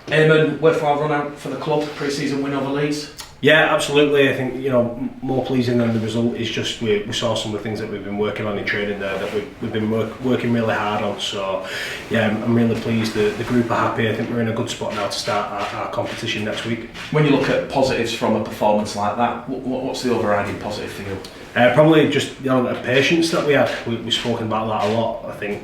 Eamon, worthwhile run out for the club, pre-season win over Leeds? Yeah, absolutely. I think more pleasing than the result is just we saw some of the things that we've been working on in training there that we've been working really hard on. So yeah, I'm really pleased. The group are happy. I think we're in a good spot now to start our competition next week. When you look at positives from a performance like that, what's the overriding positive for you? Probably just the patience that we had. We've spoken about that a lot. I think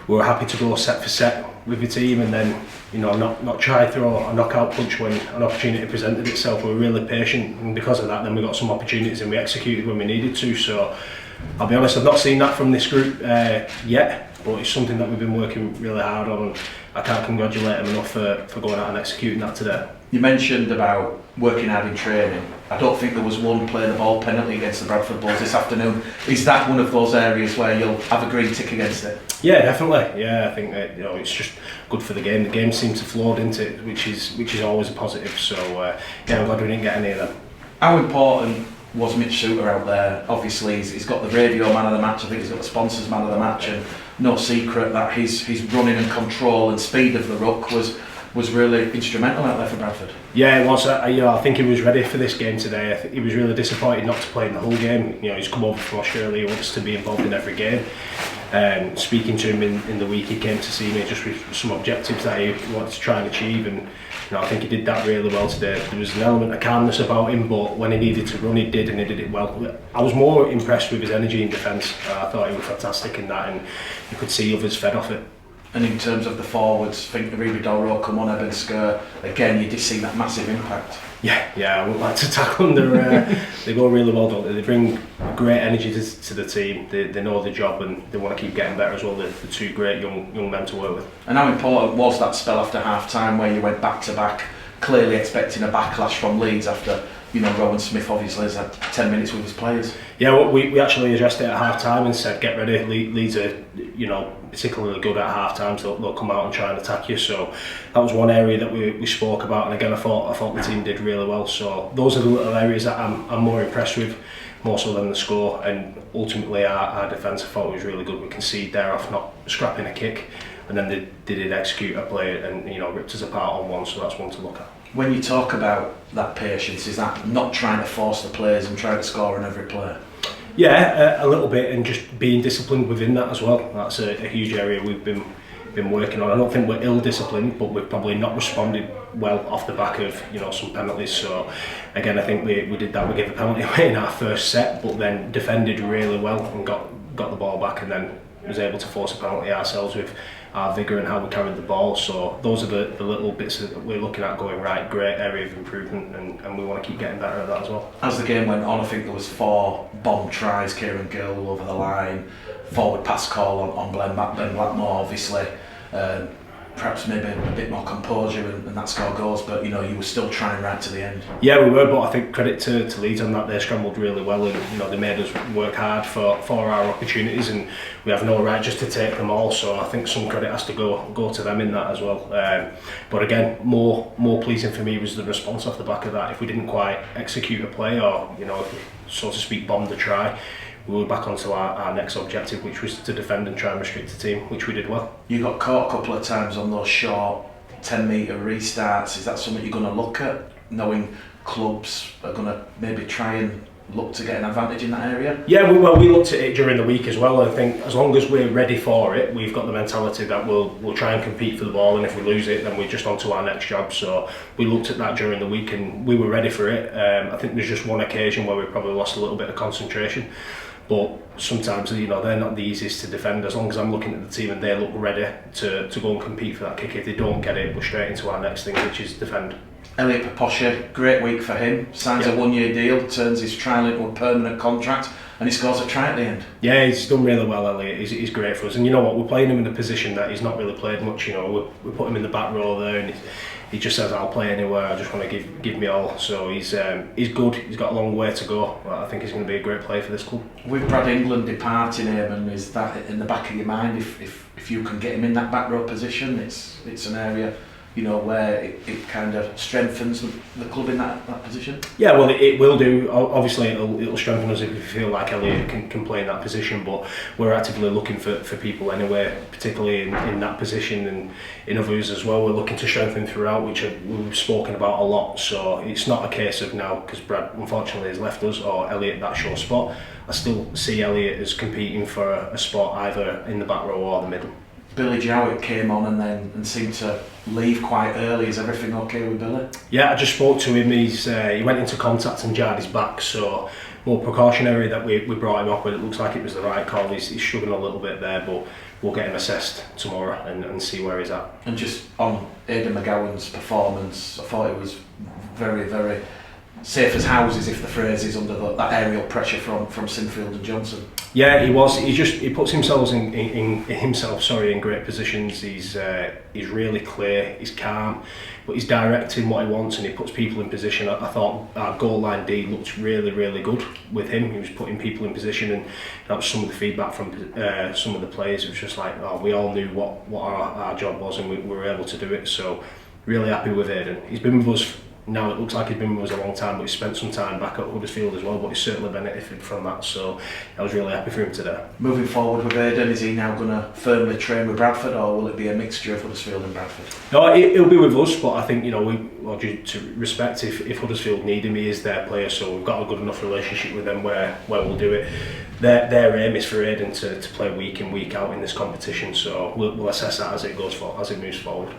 we were happy to go set for set with the team, and then not try to throw a knockout punch when an opportunity presented itself. We were really patient, and because of that, then we got some opportunities and we executed when we needed to. So I'll be honest, I've not seen that from this group yet, but it's something that we've been working really hard on, and I can't congratulate them enough for going out and executing that today. You mentioned about working hard in training. I don't think there was one play the ball penalty against the Bradford Bulls this afternoon. Is that one of those areas where you'll have a green tick against it? Yeah, definitely. Yeah, I think that it's just good for the game. The game seems to flow into it, which is always a positive. So yeah, I'm glad we didn't get any of them. How important was Mitch Souter out there? Obviously, he's got the radio man of the match. I think he's got the sponsors man of the match, and no secret that his running and control and speed of the ruck was really instrumental out there for Bradford. Yeah, it was. I think he was ready for this game today. I think he was really disappointed not to play in the whole game. He's come over from Australia. He wants to be involved in every game. Speaking to him in the week, he came to see me just with some objectives that he wanted to try and achieve, and I think he did that really well today. There was an element of calmness about him, but when he needed to run, he did, and he did it well. I was more impressed with his energy in defence. I thought he was fantastic in that, and you could see others fed off it. And in terms of the forwards, I think Ruby Dolro, Kamoneb and Skur, again, you did see that massive impact. Yeah, I wouldn't like to tackle them. They go really well, don't they? They bring great energy to the team. They know the job, and they want to keep getting better as well. The two great young men to work with. And how important was that spell after half time where you went back to back, clearly expecting a backlash from Leeds after Rowan Smith obviously has had 10 minutes with his players? Yeah, well, we actually addressed it at half time and said get ready. Leeds are particularly good at half time, so they'll come out and try and attack you. So that was one area that we spoke about, and again I thought the team did really well. So those are the little areas that I'm more impressed with, more so than the score. And ultimately our defence, I thought was really good. We conceded there off not scrapping a kick, and then they did execute a play and ripped us apart on one. So that's one to look at. When you talk about that patience, is that not trying to force the players and trying to score on every play? Yeah, a little bit, and just being disciplined within that as well. That's a huge area we've been working on. I don't think we're ill-disciplined, but we've probably not responded well off the back of some penalties. So again, I think we did that. We gave the penalty away in our first set, but then defended really well and got the ball back, and then was able to force a penalty ourselves with our vigour and how we carried the ball. So those are the little bits that we're looking at going right. Great area of improvement, and we want to keep getting better at that as well. As the game went on, I think there was 4 bomb tries. Kieran Gill over the line, forward pass call on Ben Blackmore obviously. Perhaps maybe a bit more composure and that score goes, but you were still trying right to the end. Yeah, we were, but I think credit to Leeds on that. They scrambled really well, and they made us work hard for our opportunities, and we have no right just to take them all. So I think some credit has to go to them in that as well. But again, more pleasing for me was the response off the back of that. If we didn't quite execute a play, or if we, so to speak, bombed the try, we were back onto our next objective, which was to defend and try and restrict the team, which we did well. You got caught a couple of times on those short 10-metre restarts. Is that something you're going to look at, knowing clubs are going to maybe try and look to get an advantage in that area? Yeah, we looked at it during the week as well. I think as long as we're ready for it, we've got the mentality that we'll try and compete for the ball, and if we lose it, then we're just on to our next job. So we looked at that during the week, and we were ready for it. I think there's just one occasion where we probably lost a little bit of concentration. But sometimes they're not the easiest to defend. As long as I'm looking at the team and they look ready to go and compete for that kick, if they don't get it, we're straight into our next thing, which is defend. Elliot Paposha, great week for him. Signs a 1-year deal, turns his trial into a permanent contract, and he scores a try at the end. Yeah, he's done really well, Elliot. He's great for us. And you know what, we're playing him in a position that he's not really played much. We put him in the back row there, and he just says, I'll play anywhere, I just want to give me all. So he's good, he's got a long way to go. I think he's going to be a great player for this club. With Brad England departing, Eamon, is that in the back of your mind? If you can get him in that back row position, it's an area you know, where it kind of strengthens the club in that position? Yeah, well, it will do. Obviously, it'll strengthen us if we feel like Elliot can play in that position, but we're actively looking for people anyway, particularly in that position and in others as well. We're looking to strengthen throughout, which we've spoken about a lot, so it's not a case of now, because Brad unfortunately has left us, or Elliot that short spot. I still see Elliot as competing for a spot either in the back row or the middle. Billy Jowett came on and seemed to leave quite early. Is everything okay with Billy? Yeah, I just spoke to him. He went into contact and jarred his back, so more precautionary that we brought him up, but it looks like it was the right call. He's struggling a little bit there, but we'll get him assessed tomorrow and see where he's at. And just on Aidan McGowan's performance, I thought it was very, very safe as houses, if the phrase is, under that aerial pressure from Sinfield and Johnson. Yeah, he was. He puts himself in great positions. He's really clear. He's calm, but he's directing what he wants, and he puts people in position. I thought our goal line D looked really, really good with him. He was putting people in position, and that was some of the feedback from some of the players. It was just like, we all knew what our job was, and we were able to do it. So really happy with Aidan. He's been with us. Now it looks like he's been with us a long time, but he's spent some time back at Huddersfield as well, but he's certainly benefited from that, so I was really happy for him today. Moving forward with Aidan, is he now going to firmly train with Bradford, or will it be a mixture of Huddersfield and Bradford? No, he'll be with us, but I think, due to respect, if Huddersfield need him, he is their player, so we've got a good enough relationship with them where we'll do it. Their aim is for Aidan to play week in, week out in this competition, so we'll assess that as it moves forward.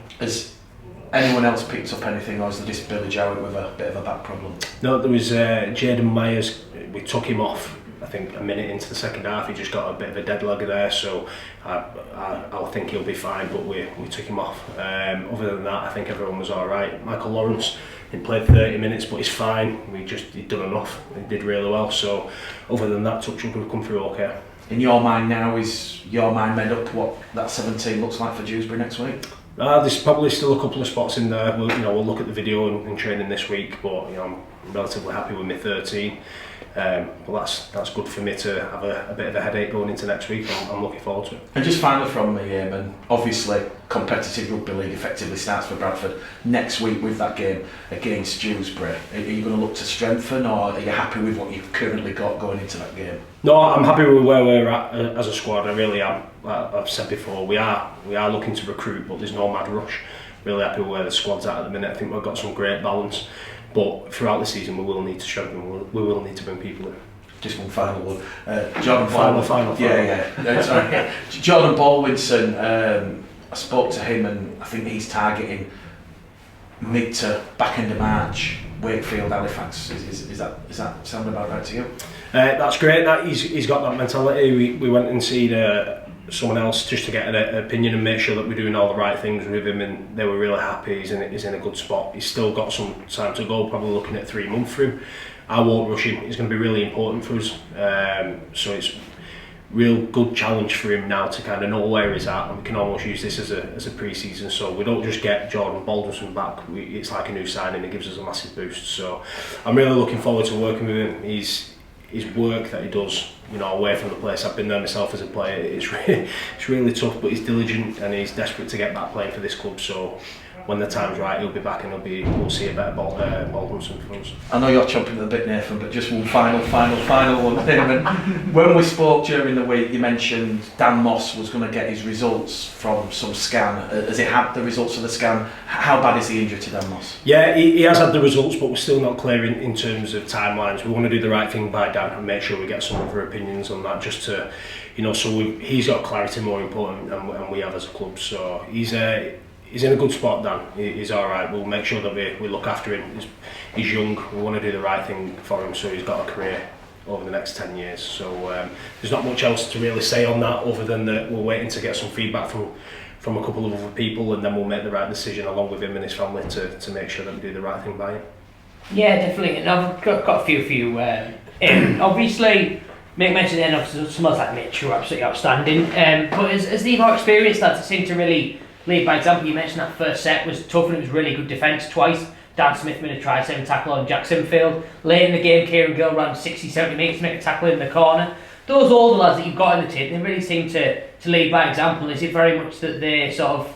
Anyone else picked up anything, or is there just Billy Jowett with a bit of a back problem? No, there was Jaden Myers. We took him off, I think, a minute into the second half. He just got a bit of a dead leg there, so I think he'll be fine, but we took him off. Other than that, I think everyone was alright. Michael Lawrence, he played 30 minutes, but he's fine. He'd done enough. He did really well, so other than that, touch wood, we've come through okay. In your mind now, is your mind made up what that 17 looks like for Dewsbury next week? There's probably still a couple of spots in there. We'll look at the video and training this week, but I'm relatively happy with my 13. But that's good for me to have a bit of a headache going into next week. I'm looking forward to it. And just finally from me, Eamon, obviously competitive rugby league effectively starts for Bradford next week with that game against Dewsbury. Are you going to look to strengthen, or are you happy with what you've currently got going into that game? No, I'm happy with where we're at as a squad. I really am. I've said before, we are looking to recruit, but there's no mad rush. Really happy with where the squad's at the minute. I think we've got some great balance, but throughout the season we will need to strengthen. We will need to bring people in. Just one final one. Jordan Final. Sorry. Jordan Baldwinson, I spoke to him, and I think he's targeting mid to back end of March. Wakefield, Halifax. Is that sound about right to you? That's great. That he's got that mentality. We went and seen someone else just to get an opinion and make sure that we're doing all the right things with him, and they were really happy. He's in a good spot. He's still got some time to go. Probably looking at 3 months for him. I won't rush him. It's going to be really important for us. So it's real good challenge for him now to kind of know where he's at, and we can almost use this as a pre-season, so we don't just get Jordan Baldwinson back. It's like a new signing. It gives us a massive boost, so I'm really looking forward to working with him. His work that he does, away from the place. I've been there myself as a player. It's really tough, but he's diligent and he's desperate to get back playing for this club, so when the time's right, he'll be back, and we'll see a better Baldwinson for us. I know you're chomping at the bit, Nathan, but just one final one. When we spoke during the week, you mentioned Dan Moss was going to get his results from some scan. Has he had the results of the scan? How bad is the injury to Dan Moss? Yeah, he has had the results, but we're still not clear in terms of timelines. We want to do the right thing by Dan and make sure we get some other opinions on that, just to, so he's got clarity more important than we have as a club. So he's in a good spot, Dan. He's alright. We'll make sure that we look after him. He's young. We want to do the right thing for him, so he's got a career over the next 10 years. So there's not much else to really say on that, other than that we're waiting to get some feedback from a couple of other people, and then we'll make the right decision along with him and his family to make sure that we do the right thing by him. Yeah, definitely. And I've got a few for you. Obviously, Mick mentioned then, obviously, someone like Mitch, who are absolutely outstanding. But as the more experienced lads, it seemed to really lead by example. You mentioned that first set was tough, and it was really good defence twice. Dan Smith made a try, 7 tackle on Jack Sinfield. Late in the game, Kieran Gill ran 60-70 metres to make a tackle in the corner. Those older lads that you've got in the team, they really seem to lead by example. Is it very much that they sort of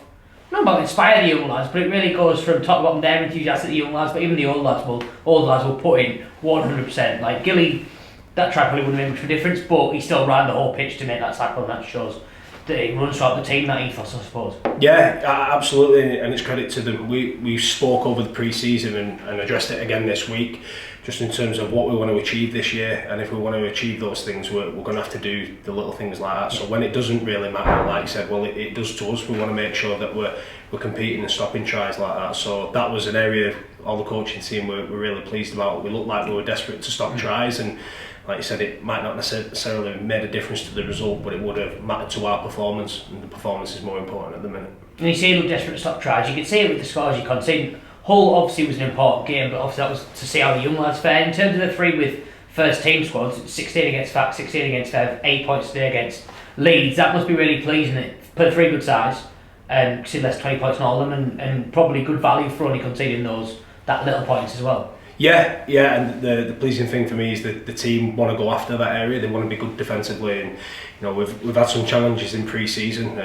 not about inspire the young lads, but it really goes from top to bottom. They're enthusiastic, the young lads, but even the old lads will put in 100%. Like Gilly, that try probably wouldn't make much of a difference, but he still ran the whole pitch to make that tackle, and that shows that he runs throughout the team, that ethos, I suppose. Yeah, absolutely, and it's credit to them. We spoke over the pre-season and addressed it again this week, just in terms of what we want to achieve this year, and if we want to achieve those things, we're going to have to do the little things like that. So when it doesn't really matter, like you said, well, it does to us. We want to make sure that we're competing and stopping tries like that. So that was an area all the coaching team were really pleased about. We looked like we were desperate to stop tries, and like you said, it might not necessarily have made a difference to the result, but it would have mattered to our performance, and the performance is more important at the minute. And you say you look desperate to stop tries, you can see it with the scores you conceded. Hull obviously was an important game, but obviously that was to see how the young lads fared. In terms of the three with first team squads, 16 against FAC, 16 against Fev, 8 points today against Leeds. That must be really pleasing. It for three good sides, and see less 20 points in all of them, and probably good value for only conceding that little points as well. Yeah, and the pleasing thing for me is that the team want to go after that area. They want to be good defensively, and we've had some challenges in pre-season,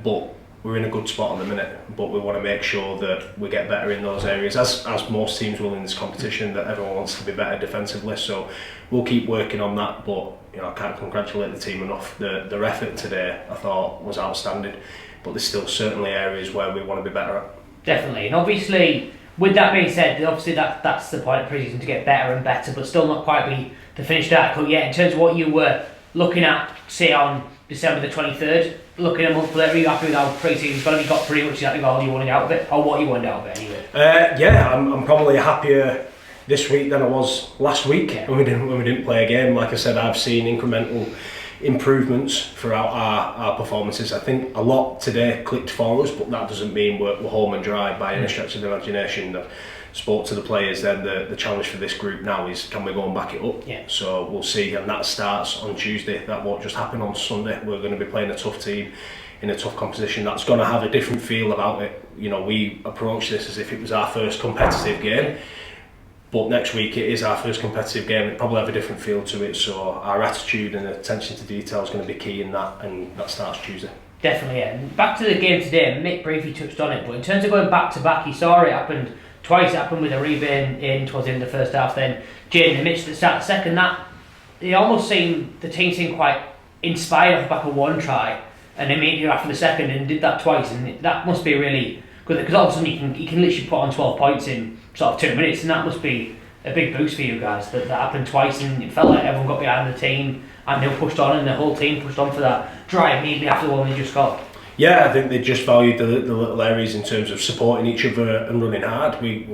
but we're in a good spot at the minute. But we want to make sure that we get better in those areas, as most teams will in this competition. That everyone wants to be better defensively, so we'll keep working on that. But I can't congratulate the team enough. Their effort today, I thought, was outstanding. But there's still certainly areas where we want to be better at. Definitely, and obviously, with that being said, obviously that's the point of pre-season, to get better and better, but still not quite be the finished article yet. In terms of what you were looking at, say on December the 23rd, looking a month later, are you happy with how pre-season's gone? Have you got pretty much exactly all you wanted out of it, or what you wanted out of it anyway? Yeah, I'm probably happier this week than I was last week when we didn't play a game. Like I said, I've seen incremental improvements throughout our performances. I think a lot today clicked for us, but that doesn't mean we're home and dry by any stretch of the imagination. I've spoke to the players, then the challenge for this group now is, can we go and back it up? So we'll see, and that starts on Tuesday. That won't just happen on Sunday. We're going to be playing a tough team in a tough competition that's going to have a different feel about it. We approach this as if it was our first competitive game, but next week it is our first competitive game. It probably have a different feel to it, so our attitude and attention to detail is going to be key in that, and that starts Tuesday. Definitely, yeah. And back to the game today, Mick briefly touched on it, but in terms of going back to back, he saw it happened twice. It happened with Ariba in towards the end of the first half, then Jaden and Mitch at the start of the second. That the team seemed quite inspired off the back of one try, and immediately after the second, and did that twice, and that must be really good, because all of a sudden you can literally put on 12 points in sort of 2 minutes, and that must be a big boost for you guys. That happened twice, and it felt like everyone got behind the team and they pushed on, and the whole team pushed on for that drive immediately after the one they just got. Yeah, I think they just valued the little areas in terms of supporting each other and running hard. We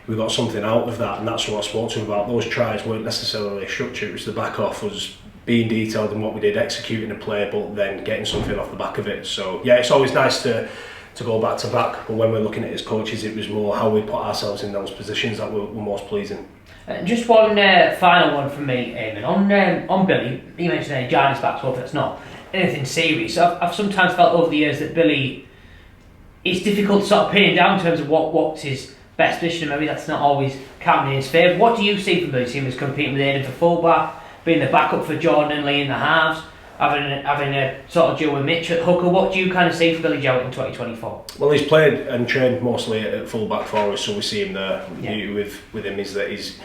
got something out of that, and that's what I spoke to them about. Those tries weren't necessarily structured. It was the back off was being detailed in what we did, executing a play, but then getting something off the back of it. So yeah, it's always nice to go back to back, but when we're looking at it as coaches, it was more how we put ourselves in those positions that were most pleasing. Just one final one from me, Eamon. On Billy, you mentioned Giants back, so if it's not anything serious, I've sometimes felt over the years that Billy, it's difficult to sort of pin him down in terms of what's his best position, and maybe that's not always counting in his favour. What do you see from Billy? See him as competing with Aidan for fullback, being the backup for Jordan and Lee in the halves, having a sort of duo with Mitch at hooker. What do you kind of see for Billy Jowett in 2024? Well, he's played and trained mostly at fullback for us, so we see him there. With him is that he's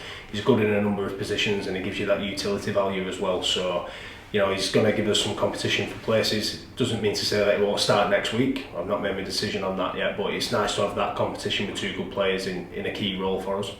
good in a number of positions, and he gives you that utility value as well. So he's going to give us some competition for places. Doesn't mean to say that he won't start next week. I've not made my decision on that yet, but it's nice to have that competition with two good players in a key role for us.